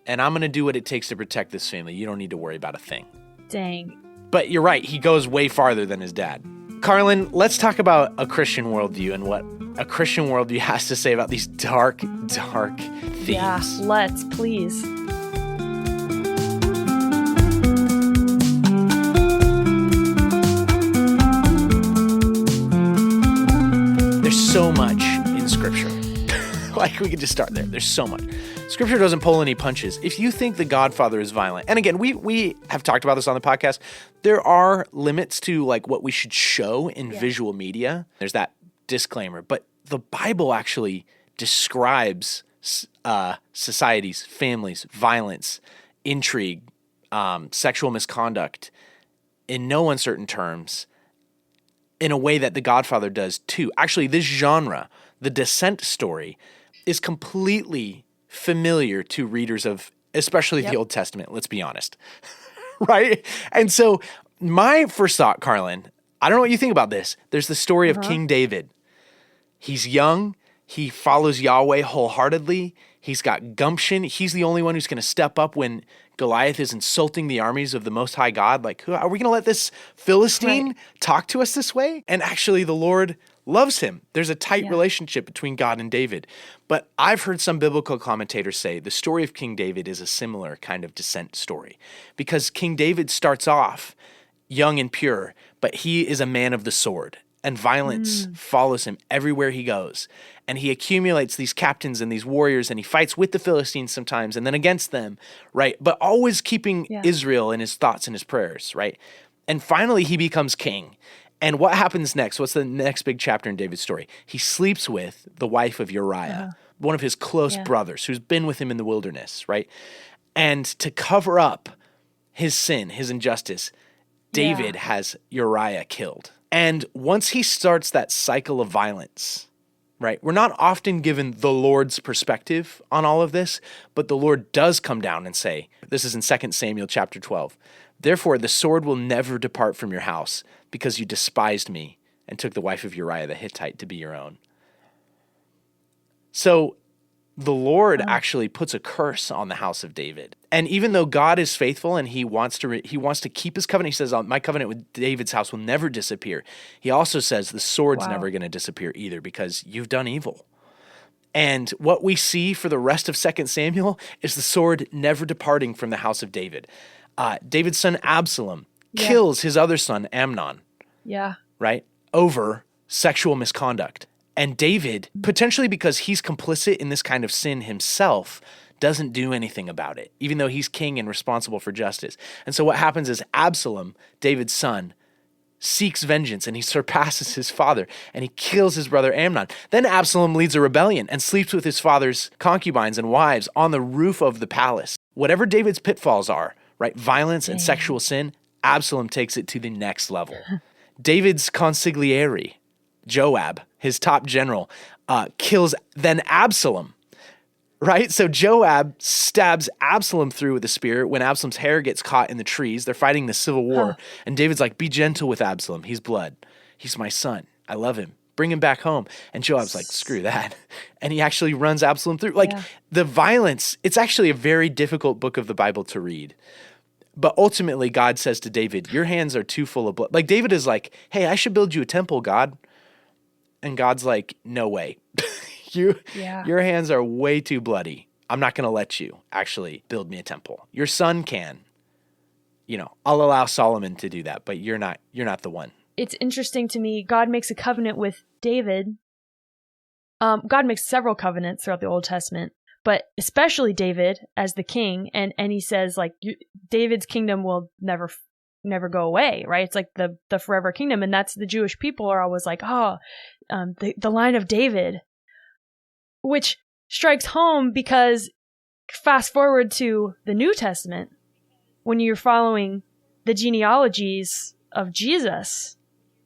and I'm going to do what it takes to protect this family. You don't need to worry about a thing. Dang. But you're right. He goes way farther than his dad. Carlin, let's talk about a Christian worldview and what a Christian worldview has to say about these dark, dark themes. Yeah, let's, please. There's so much in Scripture. Like, we could just start there. There's so much. Scripture doesn't pull any punches. If you think The Godfather is violent, and again, we have talked about this on the podcast, there are limits to, like, what we should show in visual media. There's that disclaimer. But the Bible actually describes societies, families, violence, intrigue, sexual misconduct in no uncertain terms in a way that The Godfather does too. Actually, this genre, the descent story, is completely familiar to readers of especially the Old Testament, let's be honest. Right? And so my first thought, Carlin, I don't know what you think about this. There's the story of King David. He's young. He follows Yahweh wholeheartedly. He's got gumption. He's the only one who's going to step up when Goliath is insulting the armies of the Most High God. Like, are we going to let this Philistine talk to us this way? And actually, the Lord loves him. There's a tight relationship between God and David. But I've heard some biblical commentators say the story of King David is a similar kind of descent story, because King David starts off young and pure, but he is a man of the sword, and violence follows him everywhere he goes. And he accumulates these captains and these warriors, and he fights with the Philistines sometimes and then against them, right? But always keeping Israel in his thoughts and his prayers, right? And finally, he becomes king. And what happens next? What's the next big chapter in David's story? He sleeps with the wife of Uriah, one of his close brothers, who's been with him in the wilderness, right? And to cover up his sin, his injustice, David has Uriah killed. And once he starts that cycle of violence, right? We're not often given the Lord's perspective on all of this, but the Lord does come down and say, this is in 2 Samuel chapter 12, therefore the sword will never depart from your house, because you despised me and took the wife of Uriah the Hittite to be your own. So the Lord actually puts a curse on the house of David. And even though God is faithful and he wants to keep his covenant, he says, my covenant with David's house will never disappear. He also says the sword's never going to disappear either, because you've done evil. And what we see for the rest of 2 Samuel is the sword never departing from the house of David. David's son Absalom kills his other son Amnon. Yeah. Right? Over sexual misconduct. And David, potentially because he's complicit in this kind of sin himself, doesn't do anything about it, even though he's king and responsible for justice. And so what happens is Absalom, David's son, seeks vengeance, and he surpasses his father, and he kills his brother Amnon. Then Absalom leads a rebellion and sleeps with his father's concubines and wives on the roof of the palace. Whatever David's pitfalls are, right, violence and sexual sin, Absalom takes it to the next level. David's consigliere, Joab, his top general, kills then Absalom, right? So Joab stabs Absalom through with a spear when Absalom's hair gets caught in the trees. They're fighting the civil war. And David's like, be gentle with Absalom. He's blood. He's my son. I love him. Bring him back home. And Joab's like, screw that. And he actually runs Absalom through. Like, the violence, it's actually a very difficult book of the Bible to read. But ultimately, God says to David, your hands are too full of blood. Like, David is like, hey, I should build you a temple, God. And God's like, no way. Your hands are way too bloody. I'm not going to let you actually build me a temple. Your son can. I'll allow Solomon to do that, but you're not the one. It's interesting to me. God makes a covenant with David. God makes several covenants throughout the Old Testament, but especially David as the king. And he says, like, David's kingdom will never never go away, right? It's like the forever kingdom. And that's the Jewish people are always like, the line of David, which strikes home because fast forward to the New Testament, when you're following the genealogies of Jesus,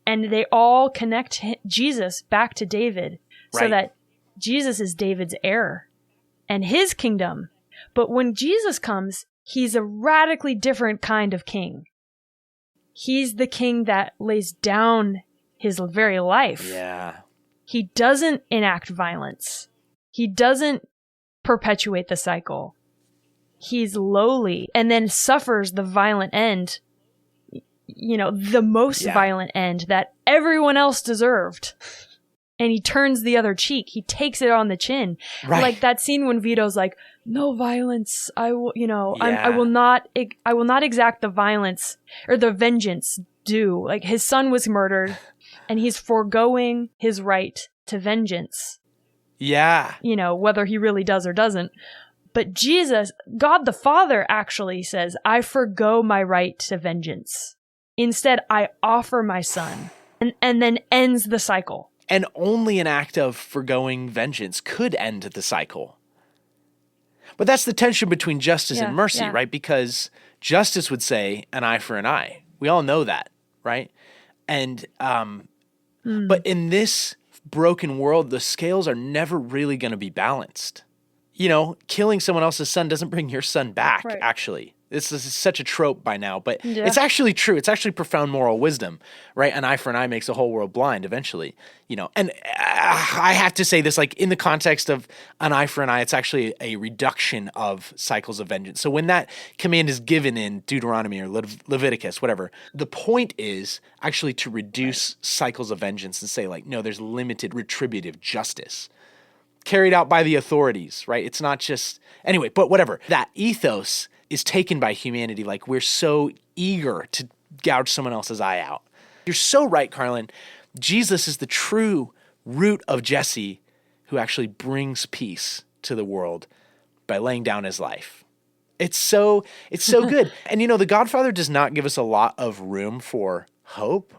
and they all connect Jesus back to David, so that Jesus is David's heir and his kingdom. But when Jesus comes, he's a radically different kind of king. He's the king that lays down his very life. Yeah. He doesn't enact violence. He doesn't perpetuate the cycle. He's lowly and then suffers the violent end, the most violent end that everyone else deserved. And he turns the other cheek. He takes it on the chin. Right. Like that scene when Vito's like, no violence. I will, I will not exact the violence or the vengeance due. Like his son was murdered and he's foregoing his right to vengeance. Yeah. Whether he really does or doesn't. But Jesus, God the Father actually says, I forgo my right to vengeance. Instead, I offer my son and then ends the cycle. And only an act of forgoing vengeance could end the cycle. But that's the tension between justice and mercy, right? Because justice would say an eye for an eye. We all know that, right? And but in this broken world, the scales are never really going to be balanced. Killing someone else's son doesn't bring your son back, actually. This is such a trope by now, but it's actually true. It's actually profound moral wisdom, right? An eye for an eye makes a whole world blind eventually, And I have to say this, like in the context of an eye for an eye, it's actually a reduction of cycles of vengeance. So when that command is given in Deuteronomy or Leviticus, whatever, the point is actually to reduce cycles of vengeance and say like, no, there's limited retributive justice carried out by the authorities, right? It's not just, anyway, but whatever. That ethos is taken by humanity. Like we're so eager to gouge someone else's eye out. You're so right, Carlin. Jesus is the true root of Jesse who actually brings peace to the world by laying down his life. It's so good. And the Godfather does not give us a lot of room for hope.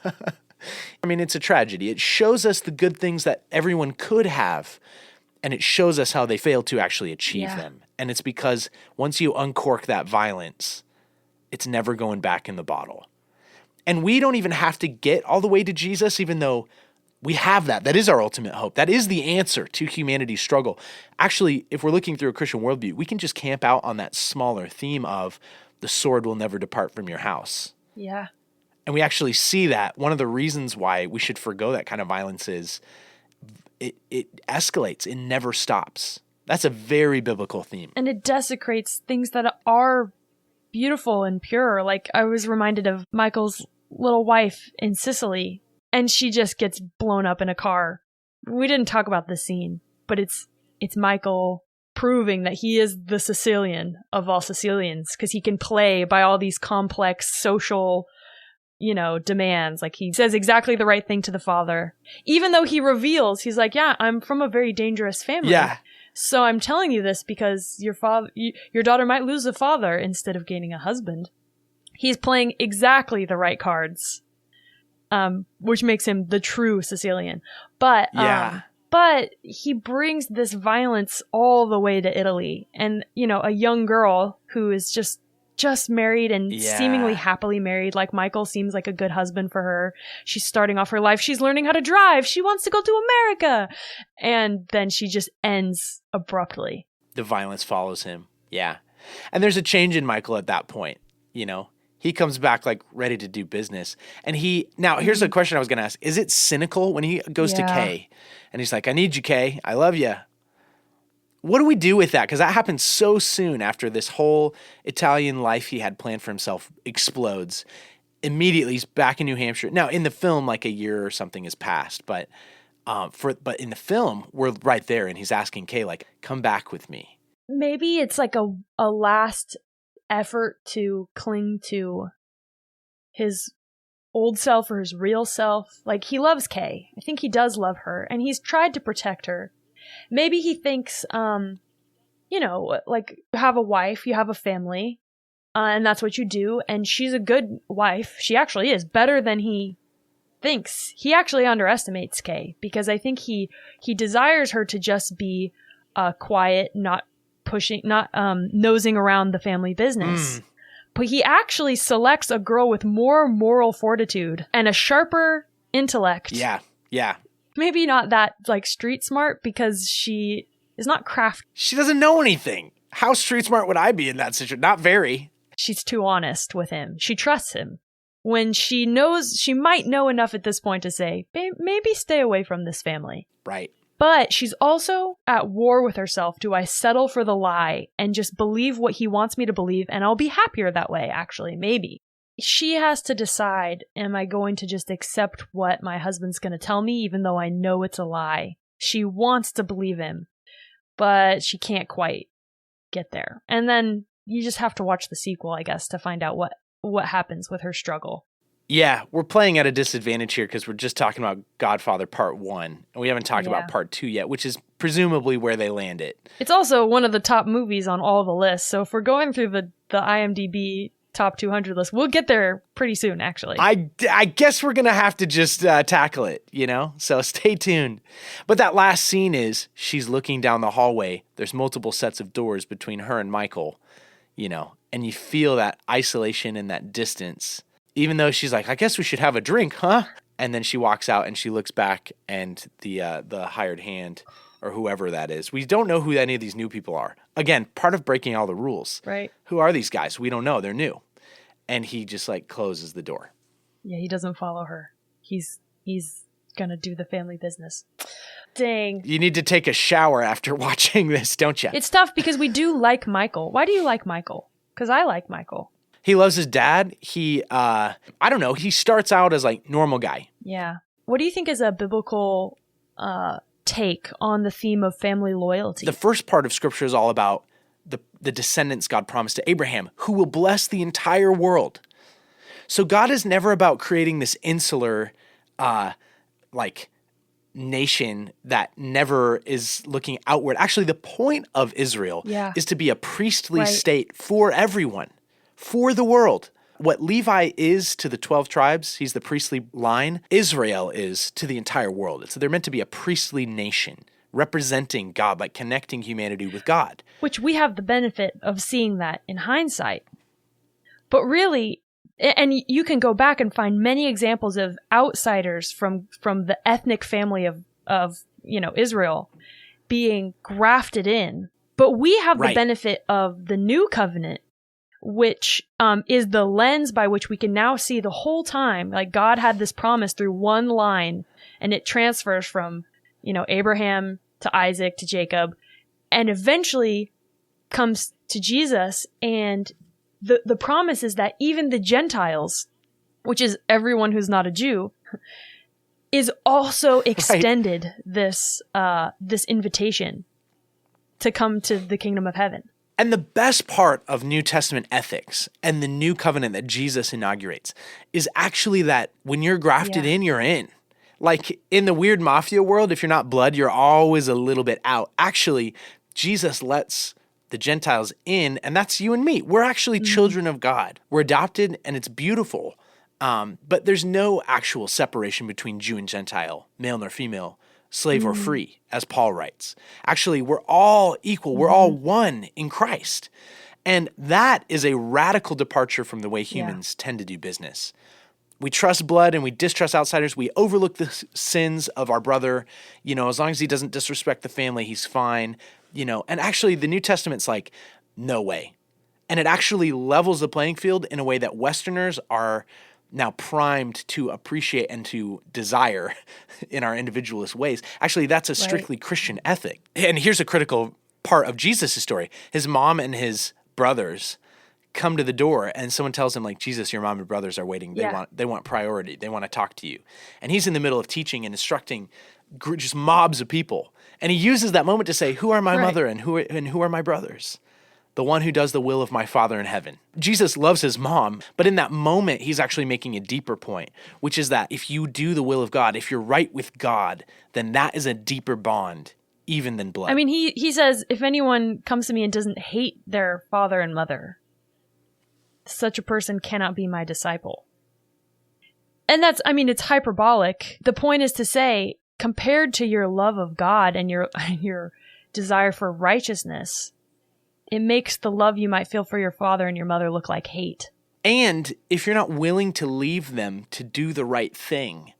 I mean, it's a tragedy. It shows us the good things that everyone could have, and it shows us how they fail to actually achieve them. And it's because once you uncork that violence, it's never going back in the bottle. And we don't even have to get all the way to Jesus, even though we have that. That is our ultimate hope. That is the answer to humanity's struggle. Actually, if we're looking through a Christian worldview, we can just camp out on that smaller theme of the sword will never depart from your house. Yeah. And we actually see that one of the reasons why we should forgo that kind of violence is it escalates. It never stops. That's a very biblical theme. And it desecrates things that are beautiful and pure. Like I was reminded of Michael's little wife in Sicily, and she just gets blown up in a car. We didn't talk about this scene, but it's Michael proving that he is the Sicilian of all Sicilians because he can play by all these complex social demands. Like he says exactly the right thing to the father, even though he reveals, he's like, yeah, I'm from a very dangerous family. Yeah. So I'm telling you this because your daughter might lose a father instead of gaining a husband. He's playing exactly the right cards, which makes him the true Sicilian. But he brings this violence all the way to Italy. And, a young girl who is just married and seemingly happily married. Like Michael seems like a good husband for her. She's starting off her life. She's learning how to drive. She wants to go to America. And then she just ends abruptly. The violence follows him. Yeah. And there's a change in Michael at that point. He comes back like ready to do business. And now here's a question I was going to ask. Is it cynical when he goes to Kay and he's like, I need you, Kay. I love you. What do we do with that? Because that happened so soon after this whole Italian life he had planned for himself explodes. Immediately, he's back in New Hampshire. Now, in the film, like a year or something has passed, but in the film, we're right there, and he's asking Kay, like, come back with me. Maybe it's like a last effort to cling to his old self or his real self. Like, he loves Kay. I think he does love her, and he's tried to protect her. Maybe he thinks, like you have a wife, you have a family, And that's what you do. And she's a good wife. She actually is better than he thinks. He actually underestimates Kay because I think he desires her to just be quiet, not pushing, not nosing around the family business. But he actually selects a girl with more moral fortitude and a sharper intellect. Yeah. Maybe not that like street smart because she is not crafty. She doesn't know anything. How street smart would I be in that situation? Not very. She's too honest with him. She trusts him. When she knows, she might know enough at this point to say, maybe stay away from this family. Right. But she's also at war with herself. Do I settle for the lie and just believe what he wants me to believe? And I'll be happier that way, actually, maybe. She has to decide, am I going to just accept what my husband's going to tell me, even though I know it's a lie? She wants to believe him, but she can't quite get there. And then you just have to watch the sequel, I guess, to find out what happens with her struggle. Yeah, we're playing at a disadvantage here because we're just talking about Godfather Part 1, and we haven't talked about Part 2 yet, which is presumably where they land it. It's also one of the top movies on all the lists, so if we're going through the IMDb top 200 list, we'll get there pretty soon, actually. I guess we're going to have to just tackle it, so stay tuned. But that last scene is she's looking down the hallway. There's multiple sets of doors between her and Michael, and you feel that isolation and that distance. Even though she's like, I guess we should have a drink, huh? And then she walks out and she looks back and the hired hand or whoever that is. We don't know who any of these new people are. Again, part of breaking all the rules. Right. Who are these guys? We don't know. They're new. And he just closes the door. Yeah, he doesn't follow her. He's going to do the family business. Dang. You need to take a shower after watching this, don't you? It's tough because we do like Michael. Why do you like Michael? Because I like Michael. He loves his dad. He, I don't know. He starts out as normal guy. Yeah. What do you think is a biblical take on the theme of family loyalty? The first part of scripture is all about the descendants God promised to Abraham, who will bless the entire world. So God is never about creating this insular, nation that never is looking outward. Actually, the point of Israel is to be a priestly state for everyone. For the world. What Levi is to the 12 tribes, he's the priestly line, Israel is to the entire world. So they're meant to be a priestly nation, representing God, connecting humanity with God. Which we have the benefit of seeing that in hindsight. But really, and you can go back and find many examples of outsiders from the ethnic family of Israel being grafted in. But we have the benefit of the new covenant, which is the lens by which we can now see the whole time, God had this promise through one line, and it transfers from, Abraham to Isaac to Jacob, and eventually comes to Jesus. And the promise is that even the Gentiles, which is everyone who's not a Jew, is also extended this invitation to come to the kingdom of heaven. And the best part of New Testament ethics and the new covenant that Jesus inaugurates is actually that when you're grafted in, you're in. In the weird mafia world, if you're not blood, you're always a little bit out. Actually, Jesus lets the Gentiles in, and that's you and me. We're actually children of God. We're adopted, and it's beautiful. But there's no actual separation between Jew and Gentile, male nor female, slave or free, as Paul writes. Actually, we're all equal. We're all one in Christ. And that is a radical departure from the way humans tend to do business. We trust blood and we distrust outsiders. We overlook the sins of our brother. As long as he doesn't disrespect the family, he's fine. And actually the New Testament's no way. And it actually levels the playing field in a way that Westerners are now primed to appreciate and to desire in our individualist ways. Actually, that's a strictly Christian ethic. And here's a critical part of Jesus' story. His mom and his brothers come to the door and someone tells him Jesus, your mom and brothers are waiting. They want priority. They want to talk to you. And he's in the middle of teaching and instructing just mobs of people. And he uses that moment to say, who are my mother and who are my brothers? The one who does the will of my Father in heaven. Jesus loves his mom, but in that moment, he's actually making a deeper point, which is that if you do the will of God, if you're right with God, then that is a deeper bond, even than blood. I mean, he says, if anyone comes to me and doesn't hate their father and mother, such a person cannot be my disciple. And it's hyperbolic. The point is to say, compared to your love of God and your desire for righteousness, it makes the love you might feel for your father and your mother look like hate. And if you're not willing to leave them to do the right thing,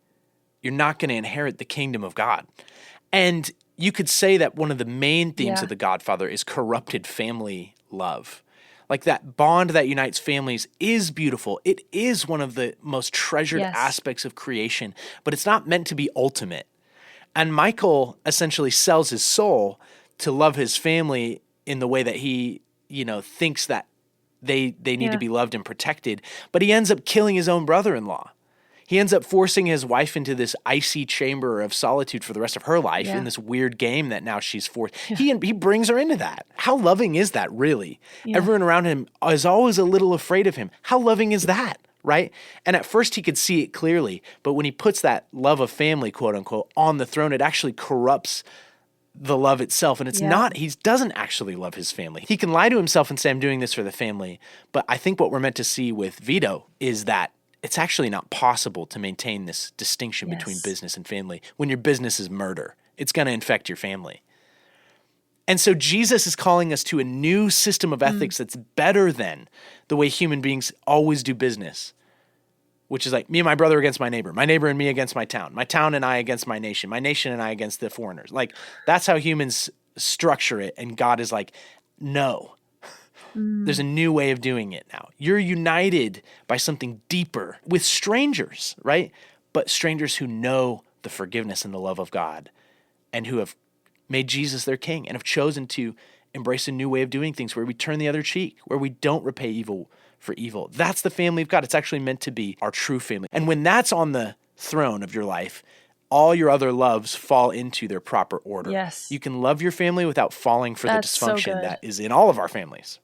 you're not going to inherit the kingdom of God. And you could say that one of the main themes of The Godfather is corrupted family love. Like that bond that unites families is beautiful. It is one of the most treasured aspects of creation, but it's not meant to be ultimate. And Michael essentially sells his soul to love his family in the way that he, thinks that they need to be loved and protected. But he ends up killing his own brother-in-law. He ends up forcing his wife into this icy chamber of solitude for the rest of her life in this weird game that now she's forced. He brings her into that. How loving is that, really? Yeah. Everyone around him is always a little afraid of him. How loving is that, right? And at first he could see it clearly, but when he puts that love of family, quote unquote, on the throne, it actually corrupts the love itself. And it's not, he doesn't actually love his family. He can lie to himself and say, I'm doing this for the family. But I think what we're meant to see with Vito is that it's actually not possible to maintain this distinction between business and family when your business is murder. It's going to infect your family. And so Jesus is calling us to a new system of ethics that's better than the way human beings always do business, which is like me and my brother against my neighbor and me against my town and I against my nation and I against the foreigners. Like, that's how humans structure it. And God is like, no. There's a new way of doing it now. You're united by something deeper with strangers, right? But strangers who know the forgiveness and the love of God and who have made Jesus their king and have chosen to embrace a new way of doing things where we turn the other cheek, where we don't repay evil for evil. That's the family of God. It's actually meant to be our true family. And when that's on the throne of your life, all your other loves fall into their proper order. Yes. You can love your family without falling for That's the dysfunction so good. that is in all of our families.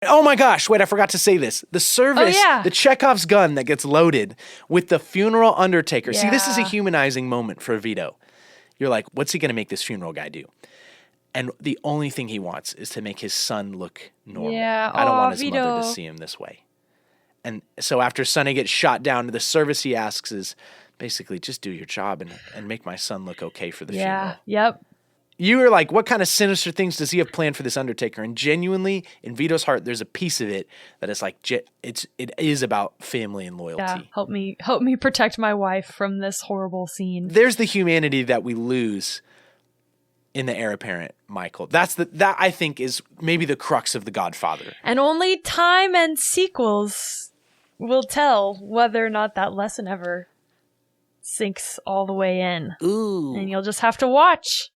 Oh my gosh, wait, I forgot to say this. The service, the Chekhov's gun that gets loaded with the funeral undertaker. See, this is a humanizing moment for Vito. You're like, what's he going to make this funeral guy do? And the only thing he wants is to make his son look normal. Yeah. I don't want his Vito. mother to see him this way. And so after Sonny gets shot down, the service he asks is basically just do your job and make my son look okay for the funeral. Yep. You were like, what kind of sinister things does he have planned for this undertaker? And genuinely, in Vito's heart, there's a piece of it that is like, it is about family and loyalty. Yeah, help me protect my wife from this horrible scene. There's the humanity that we lose in the heir apparent, Michael. That I think is maybe the crux of The Godfather. And only time and sequels will tell whether or not that lesson ever sinks all the way in. Ooh. And you'll just have to watch.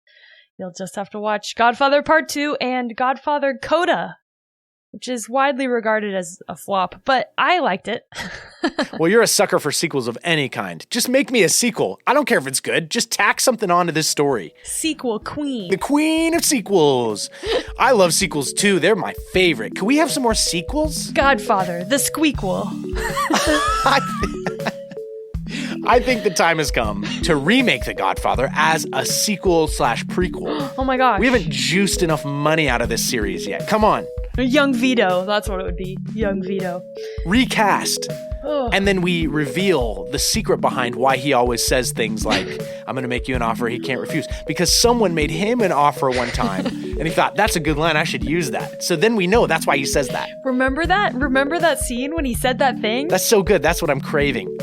You'll just have to watch Godfather Part 2 and Godfather Coda, which is widely regarded as a flop, but I liked it. Well, you're a sucker for sequels of any kind. Just make me a sequel. I don't care if it's good. Just tack something onto this story. Sequel queen. The queen of sequels. I love sequels too. They're my favorite. Can we have some more sequels? Godfather, the squeakquel. I think the time has come to remake The Godfather as a sequel/prequel. Oh my gosh. We haven't juiced enough money out of this series yet. Come on. Young Vito. That's what it would be. Young Vito. Recast. Ugh. And then we reveal the secret behind why he always says things like, I'm going to make you an offer he can't refuse. Because someone made him an offer one time. And he thought, that's a good line. I should use that. So then we know that's why he says that. Remember that? Remember that scene when he said that thing? That's so good. That's what I'm craving.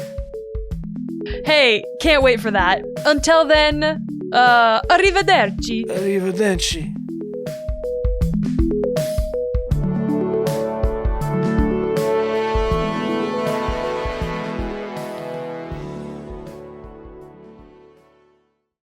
Hey, can't wait for that. Until then, arrivederci. Arrivederci.